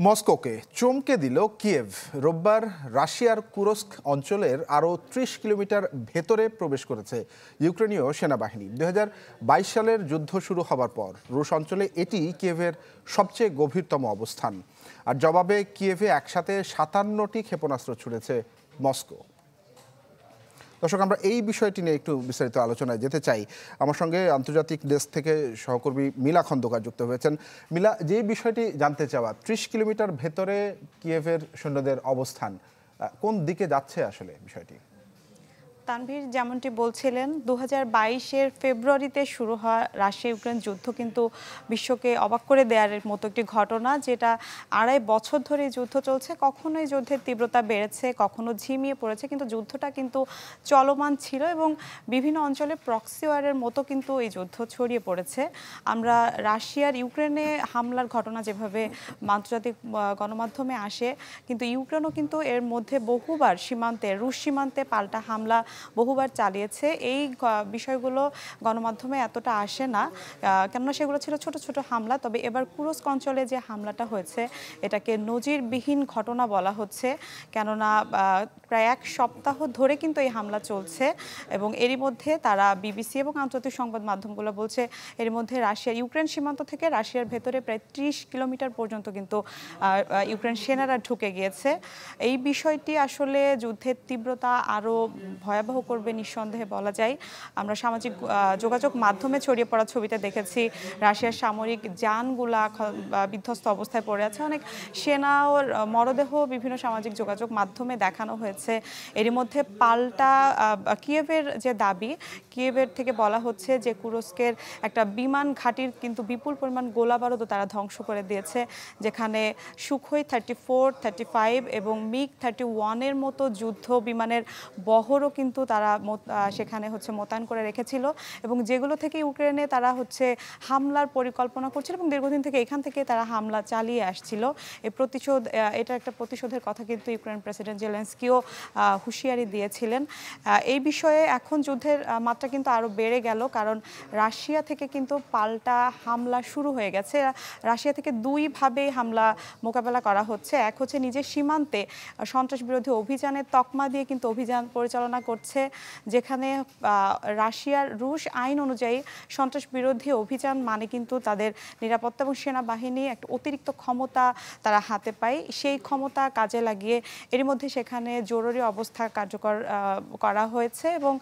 মস্কোকে চমকে দিল কিয়েভ। রোববার রাশিয়ার কুরস্ক অঞ্চলের আরও ৩০ কিলোমিটার ভেতরে প্রবেশ করেছে ইউক্রেনীয় সেনাবাহিনী। ২০২২ সালের যুদ্ধ শুরু হবার পর রুশ অঞ্চলে এটি কিয়েভের সবচেয়ে গভীরতম অবস্থান। আর জবাবে কিয়েভে একসাথে ৫৭টি ক্ষেপণাস্ত্র ছুড়েছে মস্কো। দর্শক, আমরা এই বিষয়টি নিয়ে একটু বিস্তারিত আলোচনায় যেতে চাই। আমার সঙ্গে আন্তর্জাতিক ডেস্ক থেকে সহকর্মী মিলা খন্দকার যুক্ত হয়েছেন। মিলা, যে বিষয়টি জানতে চাওয়া, ৩০ কিলোমিটার ভেতরে কিয়েভের সৈন্যদের অবস্থান, কোন দিকে যাচ্ছে আসলে বিষয়টি? তানভীর, যেমনটি বলছিলেন, ২০২২-এর ফেব্রুয়ারিতে শুরু হওয়া রাশিয়া ইউক্রেন যুদ্ধ কিন্তু বিশ্বকে অবাক করে দেওয়ার মতো একটি ঘটনা, যেটা ২.৫ বছর ধরে যুদ্ধ চলছে। কখনো এই যুদ্ধের তীব্রতা বেড়েছে, কখনো ঝিমিয়ে পড়েছে, কিন্তু যুদ্ধটা কিন্তু চলমান ছিল এবং বিভিন্ন অঞ্চলে প্রক্সি ওয়ারের মতো কিন্তু এই যুদ্ধ ছড়িয়ে পড়েছে। আমরা রাশিয়ার ইউক্রেনে হামলার ঘটনা যেভাবে আন্তর্জাতিক গণমাধ্যমে আসে, কিন্তু ইউক্রেনও কিন্তু এর মধ্যে বহুবার রুশ সীমান্তে পাল্টা হামলা বহুবার চালিয়েছে। এই বিষয়গুলো গণমাধ্যমে এতটা আসে না, কেননা সেগুলো ছিল ছোট ছোট হামলা। তবে এবার কুরস্ক অঞ্চলে যে হামলাটা হয়েছে, এটাকে নজিরবিহীন ঘটনা বলা হচ্ছে, কেননা প্রায় ১ সপ্তাহ ধরে কিন্তু এই হামলা চলছে এবং এরই মধ্যে তারা বিবিসি এবং আন্তর্জাতিক সংবাদ মাধ্যমগুলো বলছে, এর মধ্যে রাশিয়া ইউক্রেন সীমান্ত থেকে রাশিয়ার ভেতরে প্রায় ৩০ কিলোমিটার পর্যন্ত কিন্তু ইউক্রেন সেনারা ঢুকে গিয়েছে। এই বিষয়টি আসলে যুদ্ধের তীব্রতা আরও ভয়াবহ করবে নিঃসন্দেহে বলা যায়। আমরা সামাজিক যোগাযোগ মাধ্যমে ছড়িয়ে পড়া ছবিতে দেখেছি রাশিয়ার সামরিক যানগুলা বিধ্বস্ত অবস্থায় পড়ে আছে। অনেক সেনা ও মরদেহ বিভিন্ন সামাজিক যোগাযোগ মাধ্যমে দেখানো হয়েছে। এরই মধ্যে পাল্টা কিয়েভের যে দাবি, কিয়েভের থেকে বলা হচ্ছে যে কুরস্কের একটা বিমান ঘাঁটির কিন্তু বিপুল পরিমাণ গোলাবারুদও তারা ধ্বংস করে দিয়েছে, যেখানে সুখোই 34, 35 এবং মিগ 31-এর মতো যুদ্ধ বিমানের বহরও কিন্তু তারা সেখানে মোতায়েন করে রেখেছিল এবং যেগুলো থেকে ইউক্রেনে তারা হামলার পরিকল্পনা করছিল এবং দীর্ঘদিন থেকে এখান থেকে তারা হামলা চালিয়ে আসছিল। এটা একটা প্রতিশোধের কথা কিন্তু ইউক্রেন প্রেসিডেন্ট জেলেনস্কিও হুঁশিয়ারি দিয়েছিলেন। এই বিষয়ে এখন যুদ্ধের মাত্রা কিন্তু আরও বেড়ে গেল, কারণ রাশিয়া থেকে কিন্তু পাল্টা হামলা শুরু হয়ে গেছে। রাশিয়া থেকে দুইভাবে হামলা মোকাবেলা করা হচ্ছে। এক হচ্ছে নিজের সীমান্তে সন্ত্রাস বিরোধী অভিযানের তকমা দিয়ে কিন্তু অভিযান পরিচালনা করছে, যেখানে রুশ আইন অনুযায়ী সন্ত্রাস বিরোধী অভিযান মানে কিন্তু তাদের নিরাপত্তা এবং সেনাবাহিনী একটা অতিরিক্ত ক্ষমতা তারা হাতে পায়। সেই ক্ষমতা কাজে লাগিয়ে এর মধ্যে সেখানে জরুরি অবস্থা কার্যকর করা হয়েছে এবং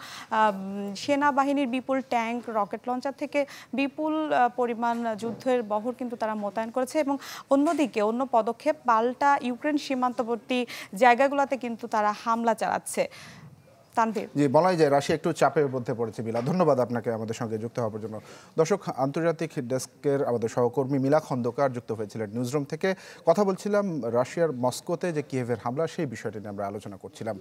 সেনাবাহিনীর বিপুল ট্যাঙ্ক, রকেট লঞ্চার থেকে বিপুল পরিমাণ যুদ্ধের বহর কিন্তু তারা মোতায়েন করেছে এবং অন্যদিকে অন্য পদক্ষেপ পাল্টা ইউক্রেন সীমান্তবর্তী জায়গাগুলোতে কিন্তু তারা হামলা চালাচ্ছে। জি, বলাই যায় রাশিয়া একটু চাপের মধ্যে পড়েছে। মিলা, ধন্যবাদ আপনাকে আমাদের সঙ্গে যুক্ত হওয়ার জন্য। দর্শক, আন্তর্জাতিক ডেস্কের আমাদের সহকর্মী মিলা খন্দকার যুক্ত হয়েছিলেন নিউজরুম থেকে। কথা বলছিলাম রাশিয়ার মস্কোতে যে কিয়েভের হামলা, সেই বিষয়টি নিয়ে আমরা আলোচনা করছিলাম।